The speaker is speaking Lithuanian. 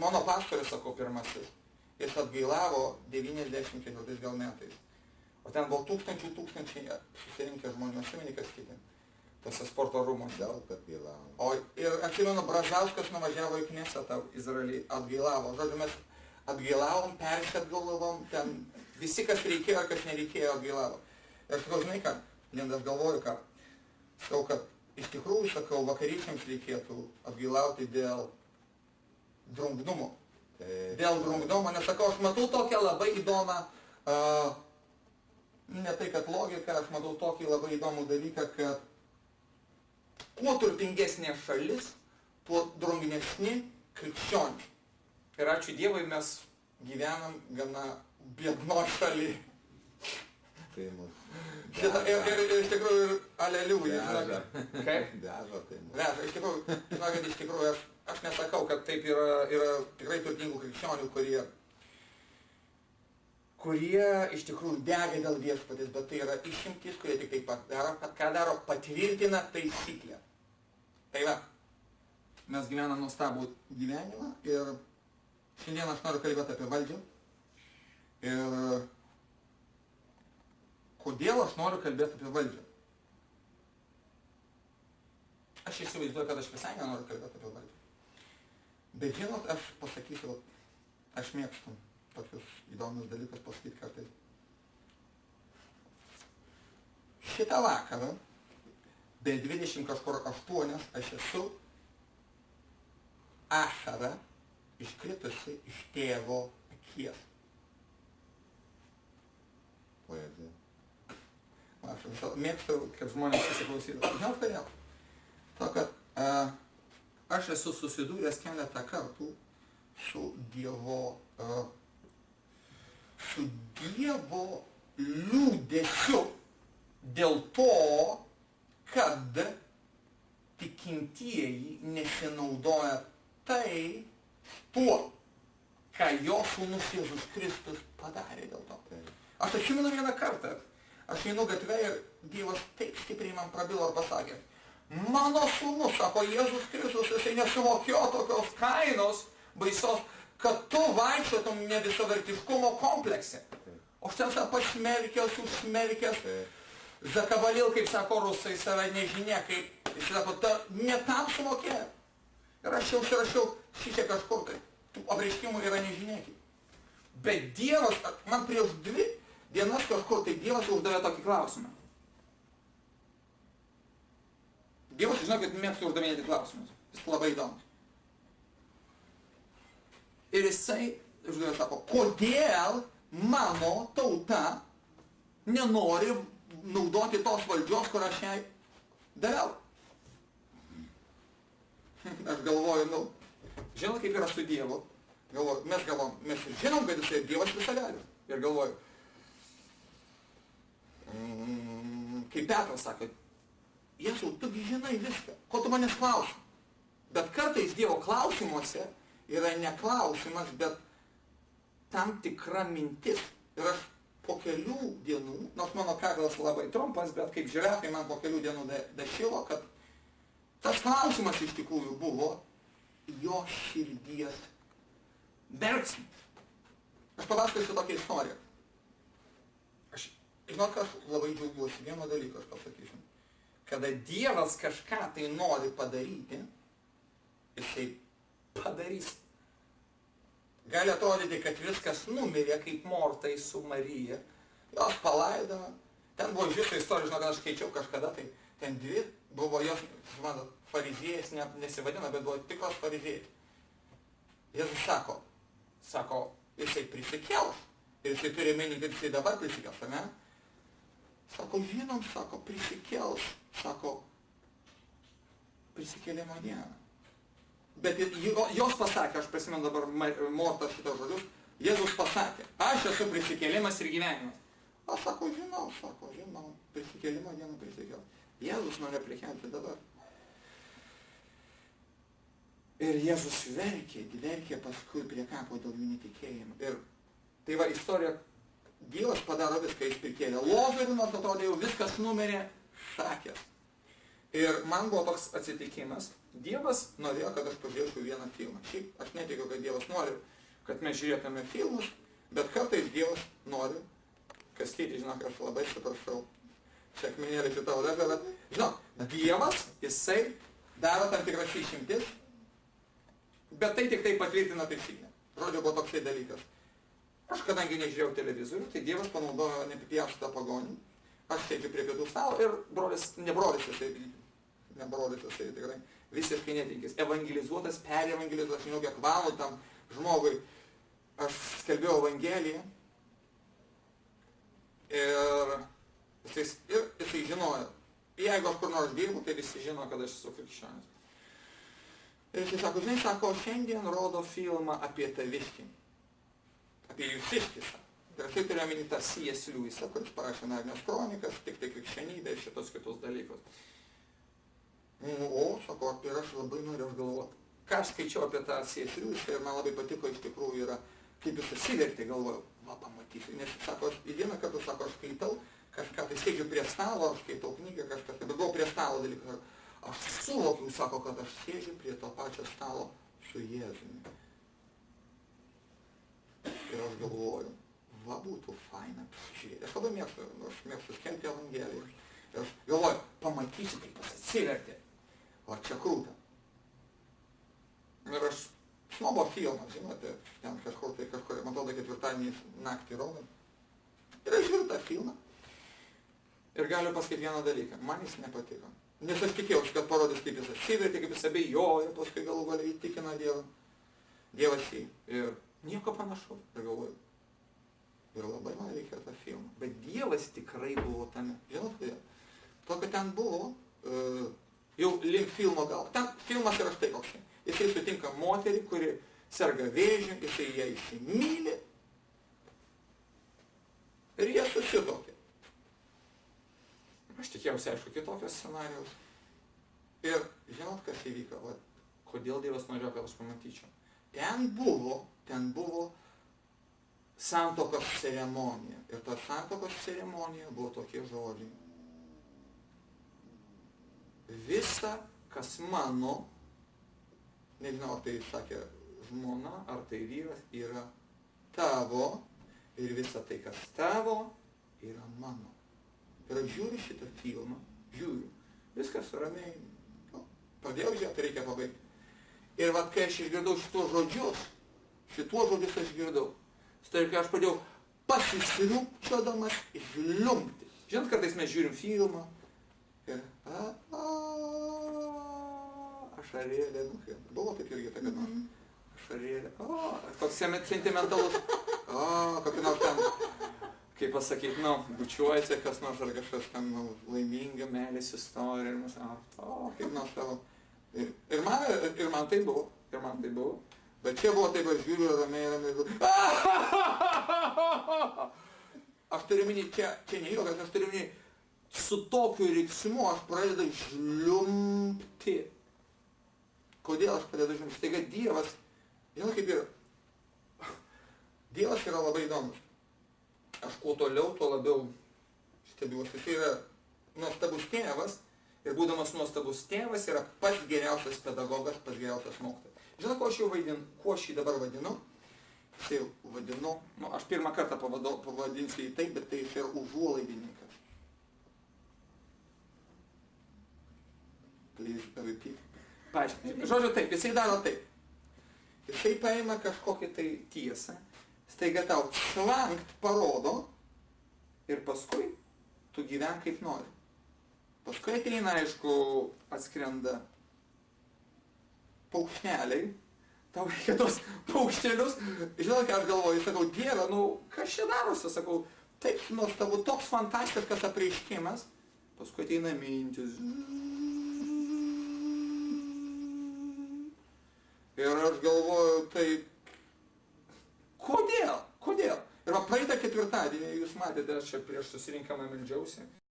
mano pastorius, sakau, pirmasis, jis atgailavo 94 gal metais. O ten buvo tūkstančiai susirinkę žmonių, aš įmeni kas kiti. Tose sporto rūmose. Daug atgailavo. O ir atsimenu, Brazauskas nuvažiavo į Knesetą Izraelį, atgailavo. Žodžiu, mes atgailavom, persiatgailavom, ten visi, kas reikėjo, kas nereikėjo, atgailavo. Ir aš sakau, žinai ką, Lindas, galvoju ką, sakau, kad iš tikrųjų, sakau, vakarykščiams reikėtų atgailauti dėl drungnumo. Dėl drungnumo, nes sakau, aš matau tokią labai įdomą, ne tai kad logika, aš matau tokį labai įdomų dalyką, kad kuo turtingesnė šalis, tuo drungnesni krikščionys. Ir ačiū Dievui, mes gyvenam gana biedno šaly. Tai mus. Ir iš tikrųjų, aleliuja. Kaip? Veža tai mus. Veža, iš tikrųjų, žinokit, iš tikrųjų, aš nesakau, kad taip yra tikrai turtingų krikščionių, kurie iš tikrųjų dega dėl viešpatės, bet tai yra išimtis, kurie tik taip ką daro, patvirtina taisyklę. Tai va, mes gyvenam nuostabų gyvenimą ir šiandien aš noriu kalbėti apie valdžią. Ir kodėl aš noriu kalbėti apie valdžią? Aš įsivaizduoju, kad aš visai nenoriu kalbėti apie valdžią. Bet žinot, aš pasakysiu, aš mėgstu tokius įdomius dalykus pasakyti kartais. Šitą vakarą, be 20 kažkur 8, aš esu ašara iškritusi iš tėvo akies. Poezija. Aš mėgstu, kad žmonės įsiklausytų. Žinau kodėl? To, kad aš esu susidūręs keletą kartų su Dievo liūdesiu dėl to, kad tikintieji nesinaudoja tuo, ką jo sūnus Jėzus Kristus padarė dėl to. Aš atsimenu vieną kartą, aš einu gatvę ir Dievas taip stipriai man prabilo ir pasakė, mano sūnus, sako Jėzus Kristus, jisai nesumokėjo tokios kainos baisos, kad tu vaikščiotum nevisavertiškumo komplekse. O aš ten save pasmerkęs, užsmerkęs, zakabalil, kaip sako rusai, save nežinia, kaip, jis sako, ne tam sumokėjo. Ir aš jau užsirašiau, šičia kažkur tai, tų apreiškimų yra nežinėkiai. Bet Dievas, man prieš 2 dienas kažkur, tai Dievas uždavė tokį klausimą. Dievas, žinokit, mėgstu uždavinėti klausimus. Jis labai įdomus. Ir jisai, žodžiu, sako, kodėl mano tauta nenori naudoti tos valdžios, kur aš jai daviau. Aš galvoju, žinot, kaip yra su Dievu. Galvoju, mes žinom, kad jisai Dievas visagalis. Ir galvoju, kaip Petras sako, Jėzau, tugi žinai viską, ko tu manęs klausi. Bet kartais Dievo klausimuose yra ne klausimas, bet tam tikra mintis. Ir aš po kelių dienų, nors mano kaklas labai trumpas, bet kaip žirafai man po kelių dienų dašilo, kad tas klausimas iš tikrųjų buvo jo širdies verksmas. Aš papasakosiu tokią istoriją. Žinot, aš labai džiaugiuosi, vieną dalyką aš pasakysiu. Kada Dievas kažką tai nori padaryti, jisai padarys. Gali atrodyti, kad viskas numirė kaip Mortai su Marija. Jos palaidoma. Ten buvo iš viso istorijos, žinau, kad aš skaičiau kažkada, tai ten 2 buvo jos, žinot, fariziejais, nesivadina, bet buvo tikros fariziejai. Jėzus sako, jisai prisikels. Ir jisai turi menį, kad jisai dabar prisikels, ne? Sako, žinom, sako, prisikels, sako, prisikėlimo dieną. Bet jos pasakė, aš prisimenu dabar Mortos šitos žodžius, Jėzus pasakė, aš esu prisikėlimas ir gyvenimas. Aš sako, žinau, prisikėlimo dieną prisikels. Jėzus nori prikelti dabar. Ir Jėzus verkė paskui prie kapo dėl jų netikėjimo. Ir tai va istorija, Dievas padaro viską, jis prikėlė Lozorių, nors atrodė jau viskas numirė šakės. Ir man buvo toks atsitikimas, Dievas norėjo, kad aš pažiūrėčiau vieną filmą. Šiaip aš netikiu, kad Dievas nori, kad mes žiūrėtume filmus, bet kartais Dievas nori, kas tėti, žinok, aš labai atsiprašau, sekminėlį šitą odegą, bet, žinok, Dievas, jisai daro tam tikras išimtis, bet tai tik tai patvirtina taisyklę. Žodžiu, buvo toksai dalykas. Aš kadangi nežiūrėjau televizorių, tai Dievas panaudojo nepipjaustą pagonį. Aš sėdžiu prie pietų stalo ir nebrolis jisai tikrai visiškai netinkis. Evangelizuotas, perevangelizuotas, žinau, kiek valandų tam žmogui. Aš skelbiau Evangeliją ir jisai žinojo. Jeigu aš kur nors dirbu, tai visi žino, kad aš esu krikščionis. Ir jisai sako, žinai, sako, šiandien rodo filmą apie taviškį. Apie jūsiškį. Ir aš tai turiu omeny tą C.S. Lewisą, kuris parašė Narnijos kronikas, tik tai krikščionybė ir šitos kitus dalykus. O, sako, ir aš labai noriu galvoti. Ką aš skaičiau apie tą C.S. Lewisą ir man labai patiko iš tikrųjų yra, kaip jis atsivertė, galvojau, va, pamatysiu. Nes, sako, aš į vieną kartą, sako, aš skaitau kažką, tai sėdžiu prie stalo, aš skaitau knygą kažkas, bet buvau prie stalo dalykas. Aš suvokiau, sako, kad aš sėdžiu prie to pačio stalo su Jėzumi. Ir aš galvoju, va, būtų faina pasižiūrėti. Aš labai mėgstu skelbti Evangeliją. Ir aš galvoju, pamatysiu, kaip jis atsivertė. O čia krūta. Ir aš snobo filmą, žinote, ten kažkur, man atrodo, ketvirtadienį naktį rodo. Ir aš žiūriu tą filmą. Ir galiu pasakyti vieną dalyką. Man jis nepatiko. Nes aš tikėjausi, kad parodys, kaip jis atsivertė, kaip jis abejoja, paskui galų galiai įtikina Dievą. Dievas jį. Ir nieko panašaus. Ir galvoju. Ir labai man reikia tą filmą. Bet Dievas tikrai buvo tame. Žinot, kodėl? To, kad ten buvo, jau link filmo gal. Ten filmas yra štai koks. Jisai sutinka moterį, kuri serga vėžiu, jisai ją įsimyli. Ir jie susituokė. Aš tikėjausi, aišku, kitokios scenarijaus. Ir žinot, kas įvyko? Va, kodėl Dievas norėjo, kad aš pamatyčiau? Ten buvo santuokos ceremonija. Ir ta santuokos ceremonija buvo tokie žodžiai. Visa, kas mano, nežinau, ar tai sakė žmona, ar tai vyras, yra tavo. Ir visa tai, kas tavo, yra mano. Ir aš žiūriu šitą filmą, viskas ramiai. Pradėjau žiūrėti, reikia pabaigti. Ir vat, kai aš išgirdau šituos žodžius aš girdau. Tai kai aš pradėjau pasisliupčiodamas žliumpti. Žinot, kartais mes žiūrim filmą ir ašarėlė, buvo taip irgi tokia nors. Ašarėlė, koks sentimentalus, kokį nors ten, kaip pasakyti, bučiuojasi kas nors ar kažkas ten laiminga, meilės istorija ir mes, kaip nors tavo. Ir man tai buvo. Bet čia buvo taip, aš žiūriu ramiai. Aš turiu minį, čia ne juokas, aš turiu minį, su tokiu riksmu aš pradedu žliumpti. Kodėl aš pradedu žliumpti? Staiga Dievas, žinot kaip yra, Dievas yra labai įdomus. Aš kuo toliau, tuo labiau stebiuosi. Jis yra nuostabus tėvas ir būdamas nuostabus tėvas yra pats geriausias pedagogas, pats geriausias mokytojas. Žinot, kuo aš jį dabar vadinu? Tai vadinu, aš pirmą kartą pavadinsiu jį taip, bet tai jis yra užuolaidininkas. Please repeat. Paaiškinti. Žodžiu taip, jisai daro taip. Jisai paima kažkokią tai tiesą, staiga tau šlankt parodo ir paskui tu gyven kaip nori. Paskui ateina, aišku, atskrenda paukšteliai, tau reikia tos paukštelius. Žinot, ką aš galvoju, sakau, Dieve, kas čia darosi, sakau, taip nuostabu, toks fantastiškas apreiškimas. Paskui ateina mintis. Ir aš galvoju, tai kodėl? Ir praeitą ketvirtadienį, jūs matėte, aš čia prieš susirinkamą meldžiausi.